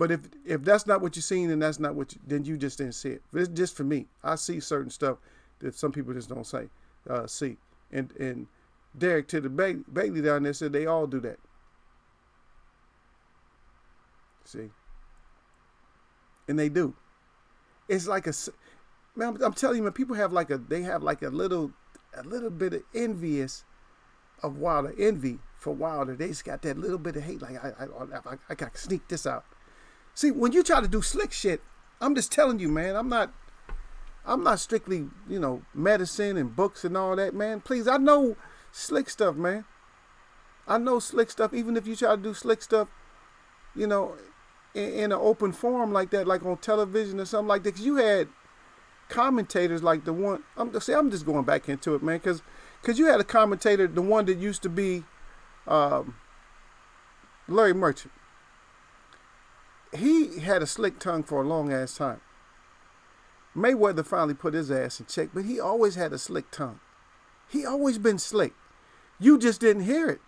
if that's not what you've seen, and that's not what then you just didn't see it. But it's just for me. I see certain stuff that some people just don't see. And Derek to the Bailey down there said they all do that. See? And they do. It's like man, I'm telling you, man, people have they have a little bit of envy for Wilder. They just got that little bit of hate. Like I got to sneak this out. See, when you try to do slick shit, I'm just telling you, man, I'm not strictly, medicine and books and all that, man. Please, I know slick stuff, man. I know slick stuff. Even if you try to do slick stuff, in an open forum like that, like on television or something like that, because you had commentators like the one. I'm just going back into it, man, because you had a commentator, the one that used to be Larry Merchant. He had a slick tongue for a long ass time. Mayweather finally put his ass in check, but he always had a slick tongue. He always been slick. You just didn't hear it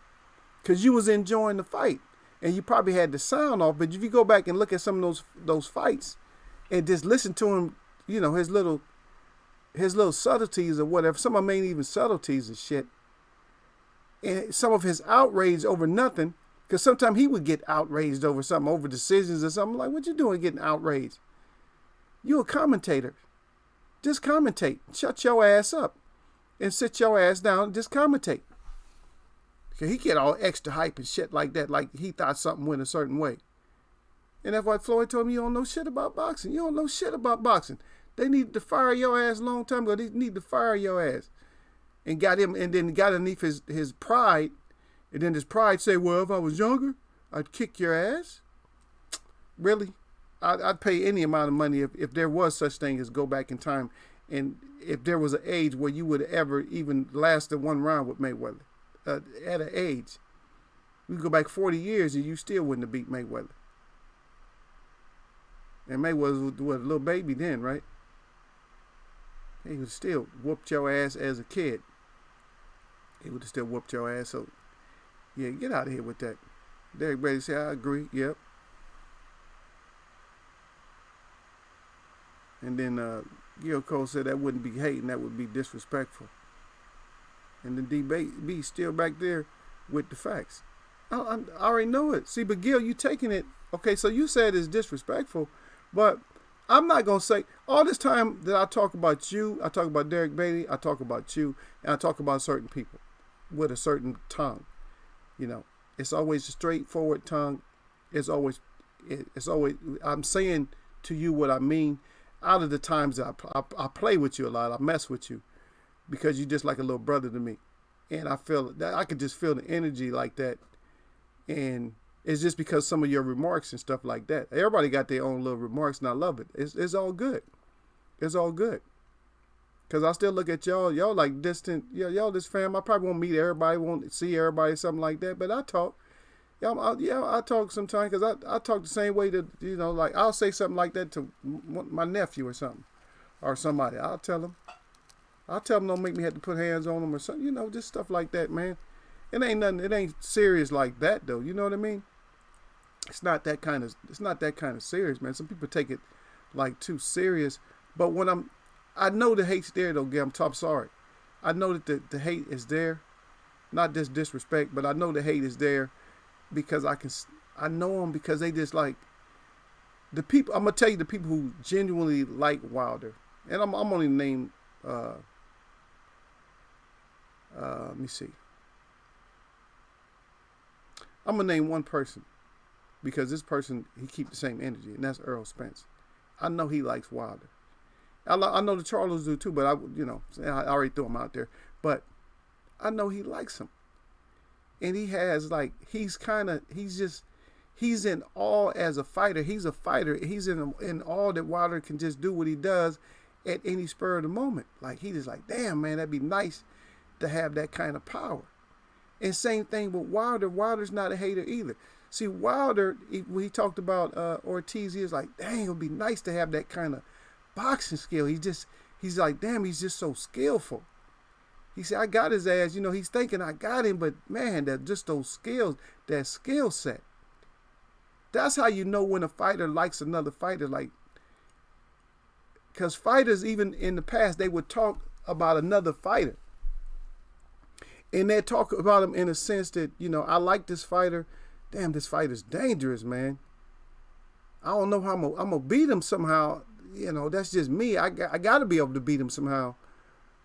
because you was enjoying the fight. And you probably had the sound off, but if you go back and look at some of those fights and just listen to him, his little subtleties or whatever, some of them ain't even subtleties and shit. And some of his outrage over nothing, because sometimes he would get outraged over something, over decisions or something. Like, what you doing getting outraged? You a commentator. Just commentate. Shut your ass up and sit your ass down and just commentate. He get all extra hype and shit like that, like he thought something went a certain way. And that's why Floyd told me, you don't know shit about boxing. You don't know shit about boxing. They needed to fire your ass a long time ago. They need to fire your ass. And got him, and then got underneath his pride. And then his pride say, well, if I was younger, I'd kick your ass. Really? I'd pay any amount of money if there was such thing as go back in time. And if there was an age where you would ever even lasted one round with Mayweather. At an age, we could go back 40 years and you still wouldn't have beat Mayweather. And Mayweather was a little baby then, right? He would still whooped your ass as a kid. he would have still whooped your ass. So yeah, get out of here with that. Derek Brady said, I agree. Yep. And then Gil Cole said that wouldn't be hating, that would be disrespectful. And then D-B still back there with the facts. I already know it. See, but Gil, you taking it. Okay, so you said it's disrespectful, but I'm not going to say, all this time that I talk about you, I talk about Derek Beatty, I talk about you, and I talk about certain people with a certain tongue. You know, it's always a straightforward tongue. It's always, I'm saying to you what I mean out of the times that I play with you a lot. I mess with you because you're just like a little brother to me. And I feel that I could just feel the energy like that. And it's just because some of your remarks and stuff like that. Everybody got their own little remarks, and I love it. It's all good. It's all good. Because I still look at y'all like distant. Y'all this fam. I probably won't meet everybody, won't see everybody, something like that. But I talk. I talk sometimes because I talk the same way to, like I'll say something like that to my nephew or something. Or somebody. I'll tell them don't make me have to put hands on them or something. Just stuff like that, man. It ain't nothing. It ain't serious like that, though. You know what I mean? It's not that kind of serious, man. Some people take it like too serious. But when I know the hate's there, though. I'm sorry. I know that the hate is there, not just disrespect, but I know the hate is there because I know them because they just like the people. I'm gonna tell you the people who genuinely like Wilder, and I'm only name. Let me see. I'm going to name one person because this person, he keeps the same energy, and that's Earl Spence. I know he likes Wilder. I know the Charlos do too, but I already threw him out there. But I know he likes him. And he has he's in awe as a fighter. He's a fighter. He's in awe that Wilder can just do what he does at any spur of the moment. Like, he just like, damn, man, that'd be nice to have that kind of power. And same thing with Wilder. Wilder's not a hater either. See, Wilder, when he talked about Ortiz, he was like, dang, it would be nice to have that kind of boxing skill. He's like, damn, he's just so skillful. He said, I got his ass. He's thinking I got him, but man, that just those skills, that skill set. That's how you know when a fighter likes another fighter. Like, because fighters, even in the past, they would talk about another fighter. And they talk about him in a sense that, I like this fighter. Damn, this fighter's dangerous, man. I don't know how I'm going to beat him somehow. That's just me. I got to be able to beat him somehow.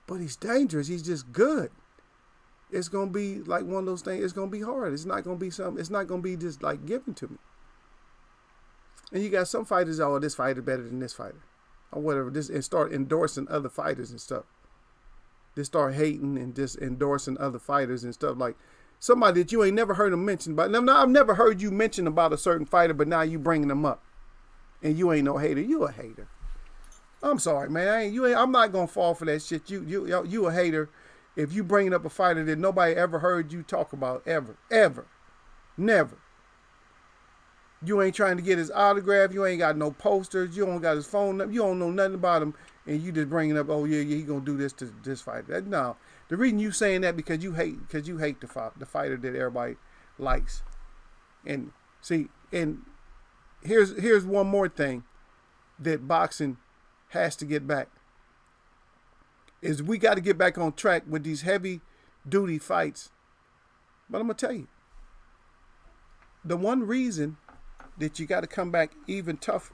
But he's dangerous. He's just good. It's going to be like one of those things. It's going to be hard. It's not going to be something. It's not going to be just like given to me. And you got some fighters, this fighter better than this fighter. Or whatever. And start endorsing other fighters and stuff. They start hating and just endorsing other fighters and stuff, like somebody that you ain't never heard them mention. But now I've never heard you mention about a certain fighter, but now you bringing them up, and you ain't no hater. You a hater. I'm sorry, man. I'm not gonna fall for that shit. You a hater if you bringing up a fighter that nobody ever heard you talk about ever, never. You ain't trying to get his autograph. You ain't got no posters. You don't got his phone number. You don't know nothing about him. And you just bringing up, oh yeah, he gonna do this to this fighter. No, the reason you saying that because you hate the fighter that everybody likes. And see, and here's one more thing that boxing has to get back is we got to get back on track with these heavy duty fights. But I'm gonna tell you, the one reason that you got to come back even tougher,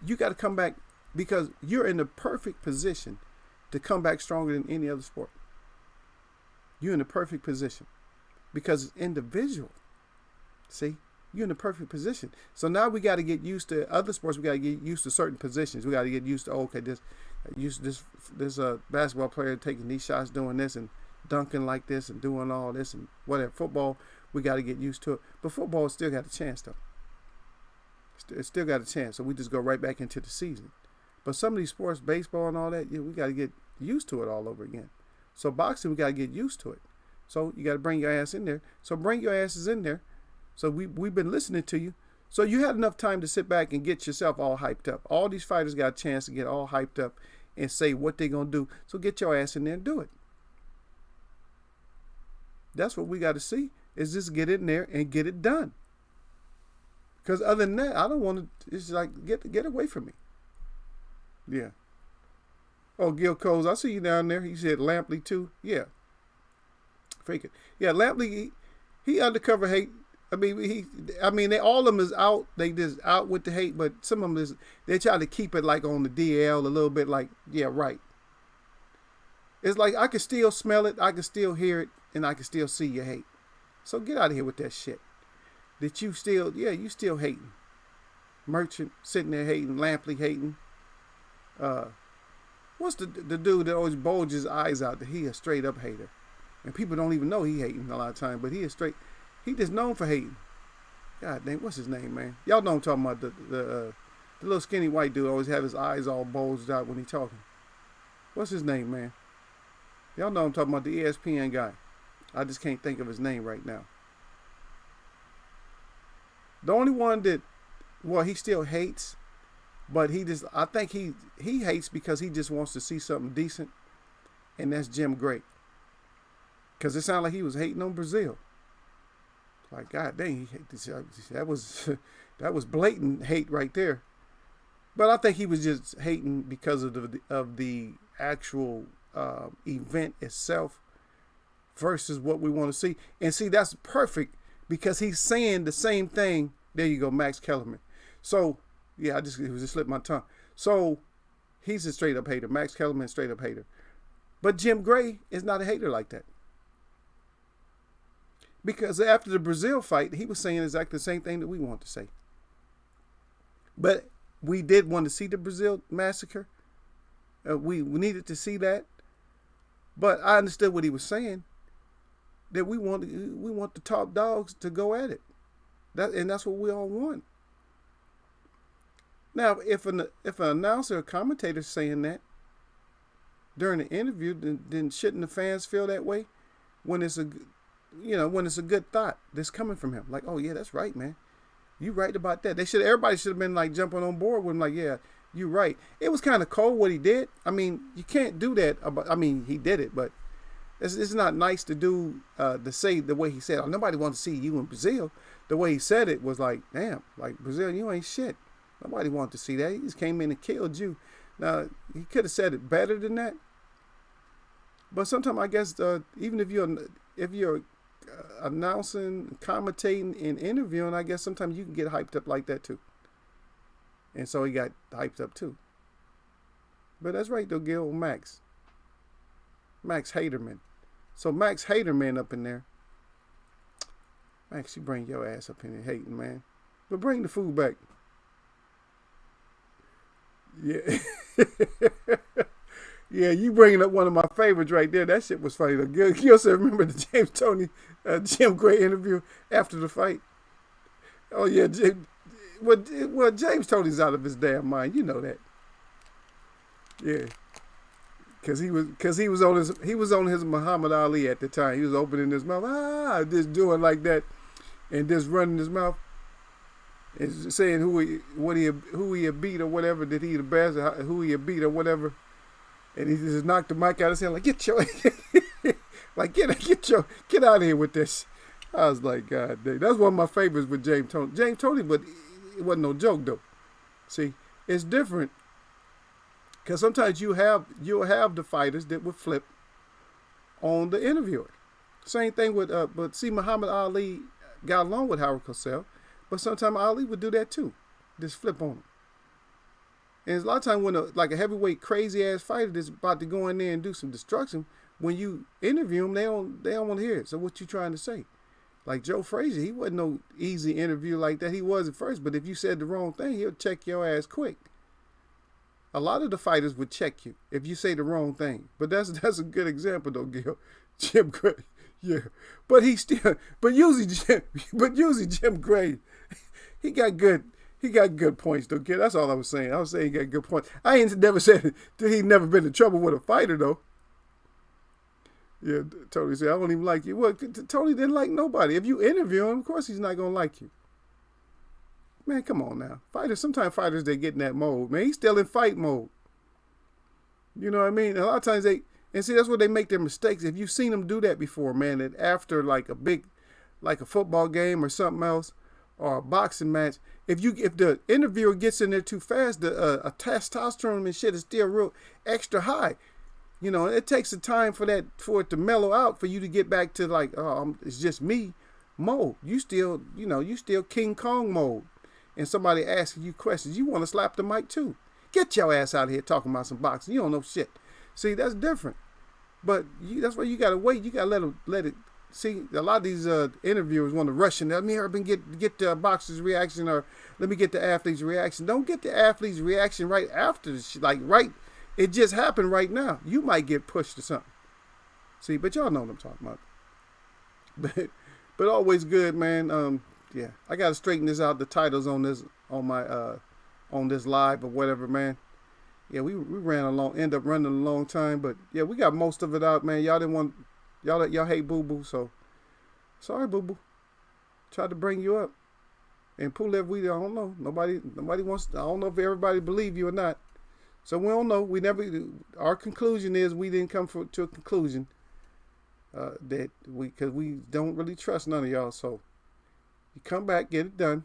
you got to come back. Because you're in the perfect position to come back stronger than any other sport. You're in the perfect position. Because it's individual. See? You're in the perfect position. So now we got to get used to other sports. We got to get used to certain positions. We got to get used to, this basketball player taking these shots, doing this and dunking like this and doing all this and whatever. Football, we got to get used to it. But football still got a chance, though. It's still got a chance. So we just go right back into the season. But some of these sports, baseball and all that, we got to get used to it all over again. So boxing, we got to get used to it. So you got to bring your ass in there. So bring your asses in there. So we've been listening to you. So you had enough time to sit back and get yourself all hyped up. All these fighters got a chance to get all hyped up and say what they're going to do. So get your ass in there and do it. That's what we got to see, is just get in there and get it done. Because other than that, I don't want to. It's like, get away from me. Yeah. Oh, Gil Coles, I see you down there. He said Lampley too. Yeah. Fake it. Yeah, Lampley, he undercover hate. I mean, they all of them is out. They just out with the hate, but some of them is, they try to keep it like on the DL a little bit. Like, yeah, right. It's like I can still smell it, I can still hear it, and I can still see your hate. So get out of here with that shit. That you still, yeah, you still hating. Merchant sitting there hating, Lampley hating. What's the dude that always bulges his eyes out? That he a straight up hater, and people don't even know he hating a lot of time. But he is straight. He just known for hating. God dang, what's his name, man? Y'all know I'm talking about the little skinny white dude always have his eyes all bulged out when he talking. What's his name, man? Y'all know I'm talking about the ESPN guy. I just can't think of his name right now. The only one that, well, he still hates, but I think he hates because he just wants to see something decent, and that's Jim Gray. Because it sounded like he was hating on Brazil. Like, God dang, he hate this. That was blatant hate right there. But I think he was just hating because of the actual event itself versus what we want to see. And see, that's perfect because he's saying the same thing. There you go, Max Kellerman. So, yeah, it just slipped my tongue. So, he's a straight up hater. Max Kellerman, straight up hater. But Jim Gray is not a hater like that. Because after the Brazil fight, he was saying exactly the same thing that we want to say. But we did want to see the Brazil massacre. We needed to see that. But I understood what he was saying. That we want the top dogs to go at it. And that's what we all want. Now, if an announcer or commentator is saying that during the interview, then shouldn't the fans feel that way when it's a good thought that's coming from him? Like, oh yeah, that's right, man. You right about that. Everybody should have been like jumping on board with him, like, yeah, you right. It was kind of cold what he did. I mean, you can't do that. He did it, but it's not nice to do to say the way he said. Oh, nobody wants to see you in Brazil. The way he said it was like, damn, like Brazil, you ain't shit. Nobody wanted to see that. He just came in and killed you. Now he could have said it better than that. But sometimes I guess even if you're announcing, commentating, and interviewing, I guess sometimes you can get hyped up like that too. And so he got hyped up too. But that's right though, Gil. Max Haterman. So Max Haterman up in there. Max, you bring your ass up in here hating, man. But bring the food back. Yeah. Yeah, you bringing up one of my favorites right there. That shit was funny though. Gil said, remember the Jim Gray interview after the fight? Oh yeah, well, James Toney's out of his damn mind. You know that. Yeah. Cause he was on his Muhammad Ali at the time. He was opening his mouth, just doing like that, and just running his mouth, and saying who he had beat or whatever, that he the best, who he had beat or whatever, and he just knocked the mic out of his hand like get out of here with this. I was like, God dang, that's one of my favorites with James Toney. James Toney, but it wasn't no joke though. See, it's different. Because sometimes you'll have the fighters that would flip on the interviewer. Same thing with, but see, Muhammad Ali got along with Howard Cosell, but sometimes Ali would do that too, just flip on him. And a lot of times when a heavyweight crazy ass fighter that's about to go in there and do some destruction, when you interview them, they don't want to hear it. So what you trying to say? Like Joe Frazier, he wasn't no easy interview like that. He was at first, but if you said the wrong thing, he'll check your ass quick. A lot of the fighters would check you if you say the wrong thing. But that's a good example though, Gil. Jim Gray. Yeah. But usually Jim Gray, he got good points though, Gil. That's all I was saying. I was saying he got good points. I ain't never said that he never been in trouble with a fighter though. Yeah, Tony said, I don't even like you. Well, Tony didn't like nobody. If you interview him, of course he's not gonna like you. Man, come on now. Sometimes fighters, they get in that mode. Man, he's still in fight mode. You know what I mean? A lot of times And see, that's where they make their mistakes. If you've seen them do that before, man, that after like like a football game or something else, or a boxing match, if the interviewer gets in there too fast, the testosterone and shit is still real extra high. You know, it takes a time for it to mellow out for you to get back to like, it's just me mode. You still King Kong mode. And somebody asking you questions, you want to slap the mic too. Get your ass out of here talking about some boxing. You don't know shit. See, that's different. But that's why you gotta wait. You gotta let it. See, a lot of these interviewers want to rush in. Let me hurry and get the boxer's reaction, or let me get the athlete's reaction. Don't get the athlete's reaction right after the shit. Like right, it just happened right now. You might get pushed or something. See, but y'all know what I'm talking about. But always good, man. Yeah, I gotta straighten this out. The titles on this on this live or whatever, man. Yeah, we end up running a long time, but yeah, we got most of it out, man. Y'all didn't want. Y'all hate Boo Boo, so sorry, Boo Boo. Tried to bring you up, and Pulev, I don't know. Nobody wants. I don't know if everybody believe you or not. So we don't know. We never. Our conclusion is we didn't come to a conclusion because we don't really trust none of y'all. So you come back, get it done.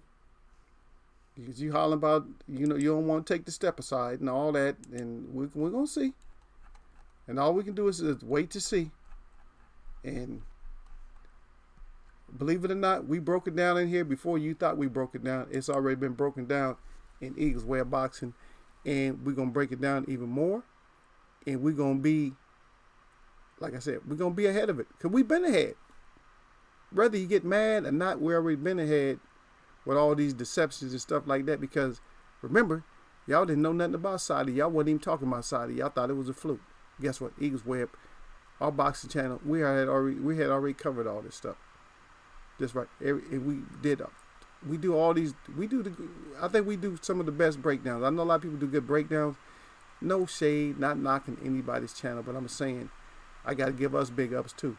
Because you hollering about you don't want to take the step aside and all that, and we're gonna see. And all we can do is wait to see. And believe it or not, we broke it down in here before you thought we broke it down. It's already been broken down in Eagles Way of Boxing. And we're going to break it down even more. And we're going to be, like I said, we're going to be ahead of it. Because we've been ahead. Whether you get mad or not, we've already been ahead with all these deceptions and stuff like that. Because remember, y'all didn't know nothing about Saudi. Y'all wasn't even talking about Saudi. Y'all thought it was a fluke. Guess what? Eagles Way Up. Our boxing channel, we had already covered all this stuff. Just right. We do all these. I think we do some of the best breakdowns. I know a lot of people do good breakdowns. No shade, not knocking anybody's channel, but I'm saying I got to give us big ups too,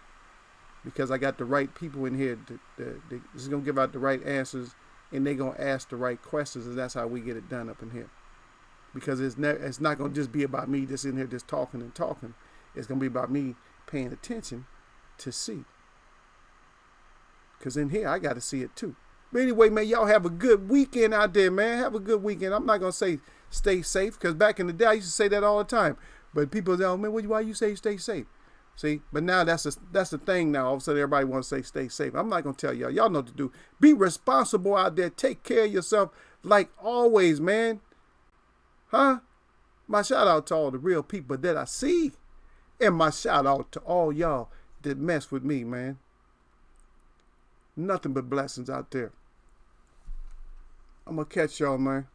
because I got the right people in here. This is gonna give out the right answers, and they gonna ask the right questions, and that's how we get it done up in here. Because it's not gonna just be about me just in here just talking and talking. It's gonna be about me paying attention to see. Because in here, I got to see it too. But anyway, man, y'all have a good weekend out there, man. Have a good weekend. I'm not going to say stay safe, because back in the day, I used to say that all the time. But people say, oh, man, why you say stay safe? See, but now that's the thing now. All of a sudden, everybody wants to say stay safe. I'm not going to tell y'all. Y'all know what to do. Be responsible out there. Take care of yourself like always, man. Huh? My shout out to all the real people that I see. And my shout out to all y'all that mess with me, man. Nothing but blessings out there. I'm going to catch y'all, man.